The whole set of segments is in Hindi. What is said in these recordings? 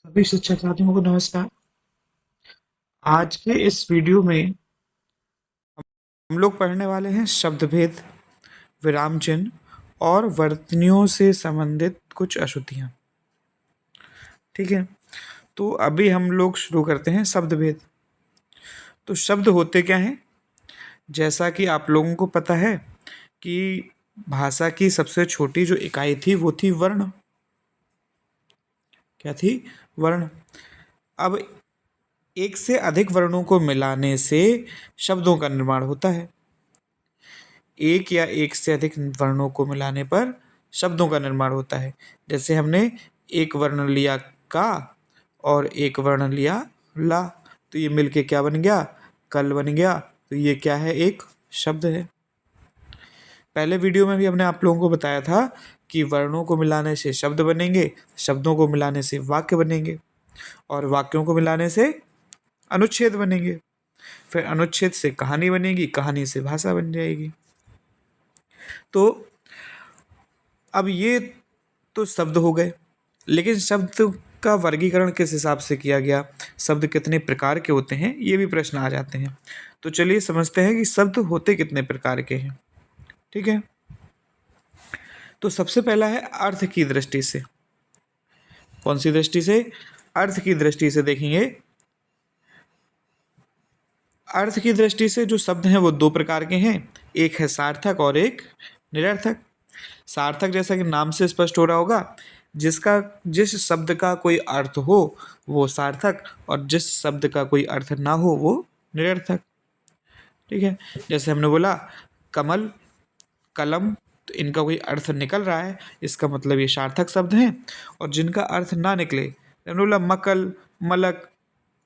सभी शिक्षार्थियों को नमस्कार। आज के इस वीडियो में हम लोग पढ़ने वाले हैं शब्द भेद, विराम चिन्ह और वर्तनियों से संबंधित कुछ अशुद्धियाँ। ठीक है, तो अभी हम लोग शुरू करते हैं शब्द भेद। तो शब्द होते क्या हैं? जैसा कि आप लोगों को पता है कि भाषा की सबसे छोटी जो इकाई थी वो थी वर्ण। क्या थी? वर्ण। अब एक से अधिक वर्णों को मिलाने से शब्दों का निर्माण होता है। एक या एक से अधिक वर्णों को मिलाने पर शब्दों का निर्माण होता है। जैसे हमने एक वर्ण लिया का और एक वर्ण लिया ला, तो ये मिलके क्या बन गया? कल बन गया। तो ये क्या है? एक शब्द है। पहले वीडियो में भी हमने आप लोगों को बताया था कि वर्णों को मिलाने से शब्द बनेंगे, शब्दों को मिलाने से वाक्य बनेंगे और वाक्यों को मिलाने से अनुच्छेद बनेंगे। फिर अनुच्छेद से कहानी बनेगी, कहानी से भाषा बन जाएगी। तो अब ये तो शब्द हो गए, लेकिन शब्द का वर्गीकरण किस हिसाब से किया गया, शब्द कितने प्रकार के होते हैं, ये भी प्रश्न आ जाते हैं। तो चलिए समझते हैं कि शब्द होते कितने प्रकार के हैं। ठीक है, तो सबसे पहला है अर्थ की दृष्टि से। कौन सी दृष्टि से? अर्थ की दृष्टि से देखेंगे। अर्थ की दृष्टि से जो शब्द हैं वो दो प्रकार के हैं, एक है सार्थक और एक निरर्थक। सार्थक जैसा कि नाम से स्पष्ट हो रहा होगा, जिस शब्द का कोई अर्थ हो वो सार्थक और जिस शब्द का कोई अर्थ ना हो वो निरर्थक। ठीक है, जैसे हमने बोला कमल, कलम, तो इनका कोई अर्थ निकल रहा है, इसका मतलब ये सार्थक शब्द हैं। और जिनका अर्थ ना निकले, हमने बोला मकल, मलक,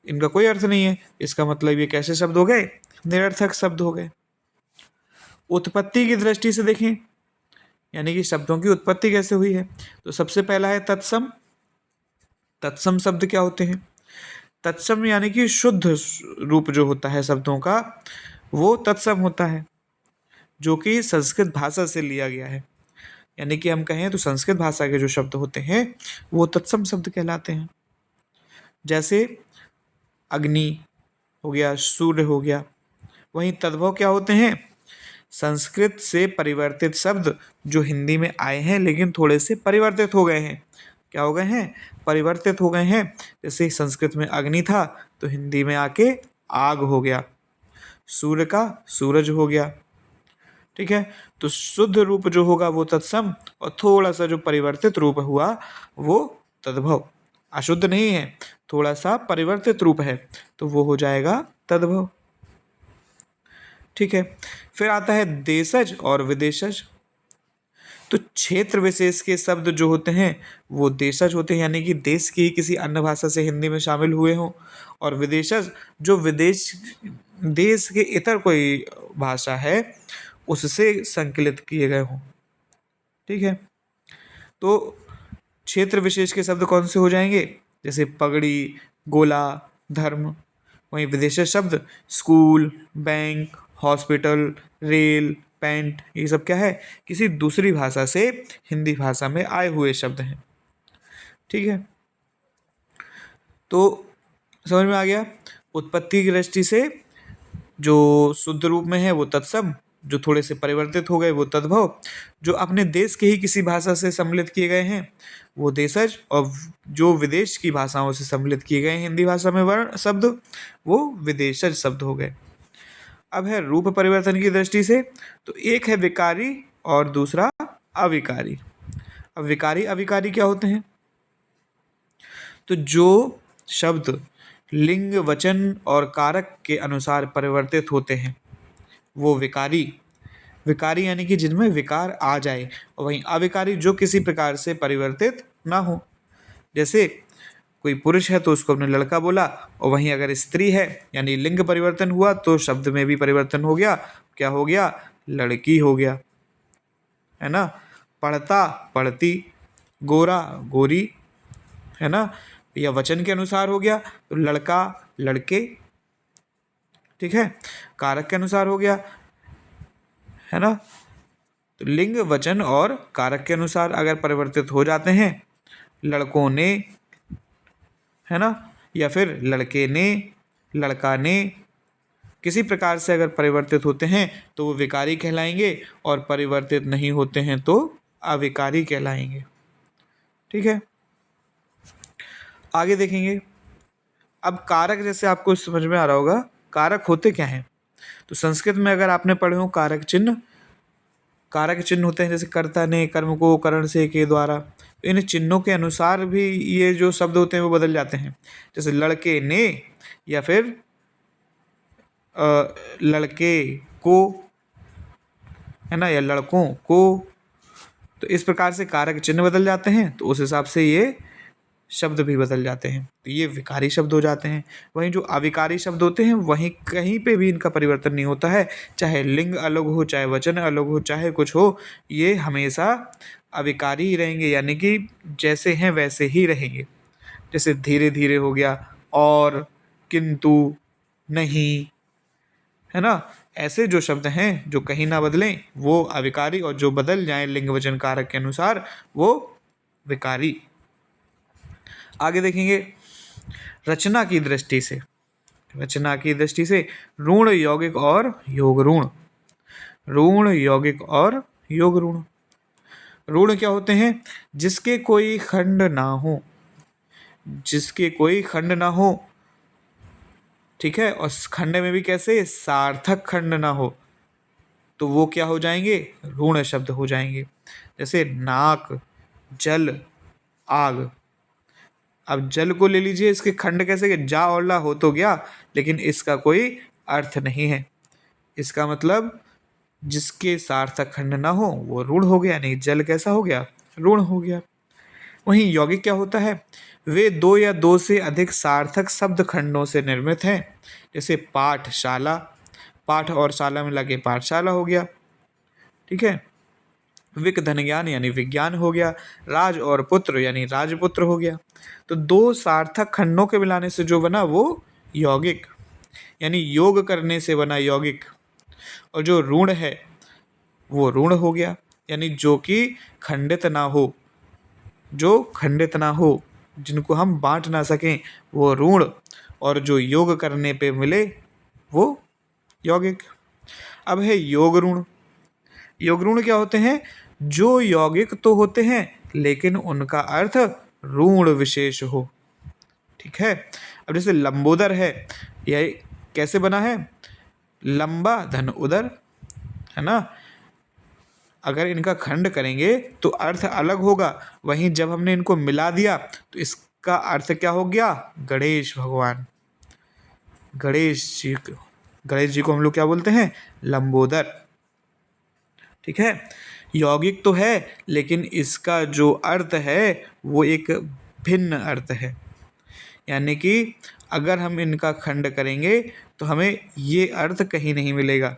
इनका कोई अर्थ नहीं है, इसका मतलब ये कैसे शब्द हो गए? निरर्थक शब्द हो गए। उत्पत्ति की दृष्टि से देखें, यानी कि शब्दों की उत्पत्ति कैसे हुई है, तो सबसे पहला है तत्सम। तत्सम शब्द क्या होते हैं? तत्सम यानी कि शुद्ध रूप जो होता है शब्दों का वो तत्सम होता है, जो कि संस्कृत भाषा से लिया गया है। यानी कि हम कहें तो संस्कृत भाषा के जो शब्द होते हैं वो तत्सम शब्द कहलाते हैं। जैसे अग्नि हो गया, सूर्य हो गया। वहीं तद्भव क्या होते हैं? संस्कृत से परिवर्तित शब्द जो हिंदी में आए हैं लेकिन थोड़े से परिवर्तित हो गए हैं। क्या हो गए हैं? परिवर्तित हो गए हैं। जैसे संस्कृत में अग्नि था तो हिंदी में आके आग हो गया, सूर्य का सूरज हो गया। ठीक है, तो शुद्ध रूप जो होगा वो तत्सम और थोड़ा सा जो परिवर्तित रूप हुआ वो तद्भव। अशुद्ध नहीं है, थोड़ा सा परिवर्तित रूप है तो वो हो जाएगा तद्भव। ठीक है, फिर आता है देशज और विदेशज। तो क्षेत्र विशेष के शब्द जो होते हैं वो देशज होते हैं, यानी कि देश की ही किसी अन्य भाषा से हिंदी में शामिल हुए हों। और विदेशज जो देश के इतर कोई भाषा है उससे संकलित किए गए हों। ठीक है, तो क्षेत्र विशेष के शब्द कौन से हो जाएंगे? जैसे पगड़ी, गोला, धर्म। वहीं विदेशी शब्द school, bank, hospital, rail, paint, ये सब क्या है? किसी दूसरी भाषा से हिंदी भाषा में आए हुए शब्द हैं। ठीक है, तो समझ में आ गया। उत्पत्ति की दृष्टि से जो शुद्ध रूप में है वो तत्सम, जो थोड़े से परिवर्तित हो गए वो तद्भव, जो अपने देश के ही किसी भाषा से सम्मिलित किए गए हैं वो देशज, और जो विदेश की भाषाओं से सम्मिलित किए गए हैं हिंदी भाषा में वर्ण शब्द वो विदेशज शब्द हो गए। अब है रूप परिवर्तन की दृष्टि से, तो एक है विकारी और दूसरा अविकारी। अब विकारी अविकारी क्या होते हैं? तो जो शब्द लिंग, वचन और कारक के अनुसार परिवर्तित होते हैं वो विकारी। विकारी यानी कि जिनमें विकार आ जाए, और वहीं अविकारी जो किसी प्रकार से परिवर्तित ना हो। जैसे कोई पुरुष है तो उसको हमने लड़का बोला, और वहीं अगर स्त्री है यानी लिंग परिवर्तन हुआ तो शब्द में भी परिवर्तन हो गया। क्या हो गया? लड़की हो गया, है ना। पढ़ता, पढ़ती, गोरा, गोरी, है ना। या वचन के अनुसार हो गया तो लड़का, लड़के। ठीक है, कारक के अनुसार हो गया, है ना। तो लिंग, वचन और कारक के अनुसार अगर परिवर्तित हो जाते हैं, लड़कों ने, है ना, या फिर लड़के ने, लड़का ने, किसी प्रकार से अगर परिवर्तित होते हैं तो वो विकारी कहलाएंगे, और परिवर्तित नहीं होते हैं तो अविकारी कहलाएंगे। ठीक है, आगे देखेंगे। अब कारक, जैसे आपको समझ में आ रहा होगा कारक होते क्या हैं, तो संस्कृत में अगर आपने पढ़े हो कारक चिन्ह, कारक चिन्ह होते हैं जैसे कर्ता ने, कर्म को, करण से, के द्वारा। इन चिन्हों के अनुसार भी ये जो शब्द होते हैं वो बदल जाते हैं। जैसे लड़के ने, या फिर लड़के को, है ना, या लड़कों को। तो इस प्रकार से कारक चिन्ह बदल जाते हैं, तो उस हिसाब से ये शब्द भी बदल जाते हैं, तो ये विकारी शब्द हो जाते हैं। वहीं जो अविकारी शब्द होते हैं वहीं कहीं पे भी इनका परिवर्तन नहीं होता है, चाहे लिंग अलग हो, चाहे वचन अलग हो, चाहे कुछ हो, ये हमेशा अविकारी ही रहेंगे, यानी कि जैसे हैं वैसे ही रहेंगे। जैसे धीरे धीरे हो गया, और, किंतु, नहीं, है ना, ऐसे जो शब्द हैं जो कहीं ना बदलें वो अविकारी, और जो बदल जाएं लिंग वचन कारक के अनुसार वो विकारी। आगे देखेंगे। रचना की दृष्टि से, रचना की दृष्टि से ऋण यौगिक और योग ऋण, ऋण यौगिक और योग ऋण। ऋण क्या होते हैं? जिसके कोई खंड ना हो, जिसके कोई खंड ना हो, ठीक है, और खंड में भी कैसे, सार्थक खंड ना हो, तो वो क्या हो जाएंगे, ऋण शब्द हो जाएंगे। जैसे नाक, जल, आग। अब जल को ले लीजिए, इसके खंड कैसे गए, जा और ला हो तो गया, लेकिन इसका कोई अर्थ नहीं है। इसका मतलब जिसके सार्थक खंड ना हो वो ऋण हो गया, नहीं जल कैसा हो गया, ऋण हो गया। वहीं यौगिक क्या होता है? वे दो या दो से अधिक सार्थक शब्द खंडों से निर्मित हैं। जैसे पाठशाला, पाठ और शाला में लगे पाठशाला हो गया, ठीक है। विक धन ज्ञान यानी विज्ञान हो गया, राज और पुत्र यानी राजपुत्र हो गया। तो दो सार्थक खंडों के मिलाने से जो बना वो यौगिक, यानी योग करने से बना यौगिक। और जो ऋण है वो ऋण हो गया, यानी जो कि खंडित ना हो, जो खंडित ना हो, जिनको हम बांट ना सकें वो ऋण, और जो योग करने पे मिले वो यौगिक। अब है योग ऋण। योग ऋण क्या होते हैं? जो यौगिक तो होते हैं लेकिन उनका अर्थ ऋण विशेष हो, ठीक है। अब जैसे लंबोदर है, यह कैसे बना है? लंबा धन उदर, है ना। अगर इनका खंड करेंगे तो अर्थ अलग होगा, वहीं जब हमने इनको मिला दिया तो इसका अर्थ क्या हो गया? गणेश भगवान, गणेश जी को हम लोग क्या बोलते हैं? लंबोदर, ठीक है। यौगिक तो है लेकिन इसका जो अर्थ है वो एक भिन्न अर्थ है, यानी कि अगर हम इनका खंड करेंगे तो हमें ये अर्थ कहीं नहीं मिलेगा,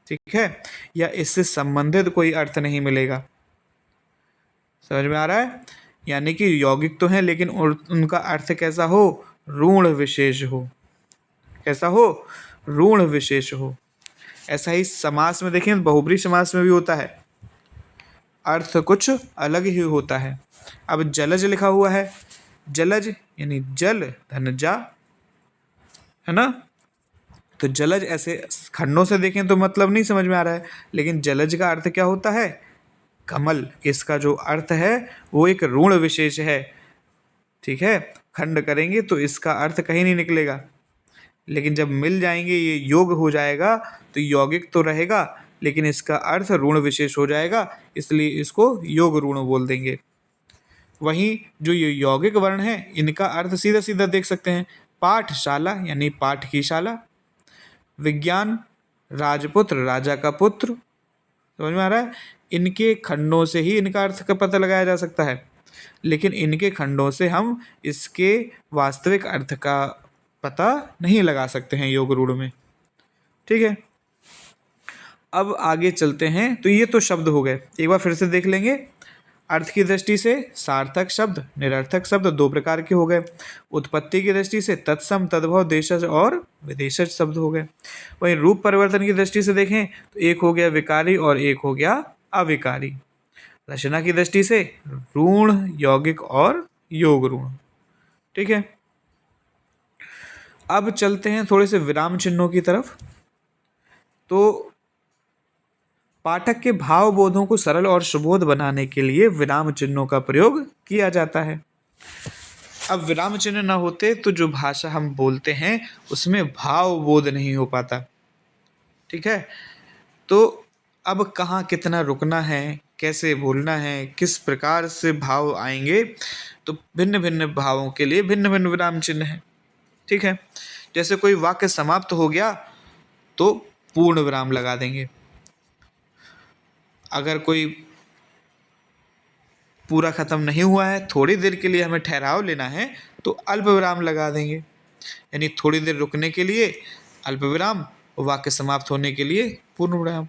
ठीक है, या इससे संबंधित कोई अर्थ नहीं मिलेगा। समझ में आ रहा है? यानी कि यौगिक तो है लेकिन उनका अर्थ कैसा हो? ऋण विशेष हो। कैसा हो? ऋण विशेष हो। ऐसा ही समास में देखें, बहुब्री समास में भी होता है, अर्थ कुछ अलग ही होता है। अब जलज लिखा हुआ है, जलज यानी जल धन जा, है ना। तो जलज ऐसे खंडों से देखें तो मतलब नहीं समझ में आ रहा है, लेकिन जलज का अर्थ क्या होता है? कमल। इसका जो अर्थ है वो एक ऋण विशेष है, ठीक है। खंड करेंगे तो इसका अर्थ कहीं नहीं निकलेगा, लेकिन जब मिल जाएंगे ये योग हो जाएगा तो यौगिक तो रहेगा लेकिन इसका अर्थ ऋण विशेष हो जाएगा, इसलिए इसको योग ऋण बोल देंगे। वहीं जो ये यौगिक वर्ण है इनका अर्थ सीधा सीधा देख सकते हैं, पाठशाला यानी पाठ की शाला, विज्ञान, राजपुत्र राजा का पुत्र। समझ में आ रहा है? इनके खंडों से ही इनका अर्थ का पता लगाया जा सकता है, लेकिन इनके खंडों से हम इसके वास्तविक अर्थ का पता नहीं लगा सकते हैं योग रूढ़ में, ठीक है। अब आगे चलते हैं। तो ये तो शब्द हो गए, एक बार फिर से देख लेंगे। अर्थ की दृष्टि से सार्थक शब्द, निरर्थक शब्द दो प्रकार के हो गए। उत्पत्ति की दृष्टि से तत्सम, तद्भव, देशज और विदेशज शब्द हो गए। वहीं रूप परिवर्तन की दृष्टि से देखें तो एक हो गया विकारी और एक हो गया अविकारी। रचना की दृष्टि से ऋण, यौगिक और योग ऋण, ठीक है। अब चलते हैं थोड़े से विराम चिन्हों की तरफ। तो पाठक के भाव बोधों को सरल और सुबोध बनाने के लिए विराम चिन्हों का प्रयोग किया जाता है। अब विराम चिन्ह ना होते तो जो भाषा हम बोलते हैं उसमें भाव बोध नहीं हो पाता। ठीक है। तो अब कहाँ कितना रुकना है, कैसे बोलना है, किस प्रकार से भाव आएंगे, तो भिन्न भिन्न भावों के लिए भिन्न भिन्न विराम चिन्ह हैं। ठीक है। जैसे कोई वाक्य समाप्त हो गया तो पूर्ण विराम लगा देंगे। अगर कोई पूरा खत्म नहीं हुआ है, थोड़ी देर के लिए हमें ठहराव लेना है, तो अल्प विराम लगा देंगे। यानी थोड़ी देर रुकने के लिए अल्प विराम, वाक्य समाप्त होने के लिए पूर्ण विराम।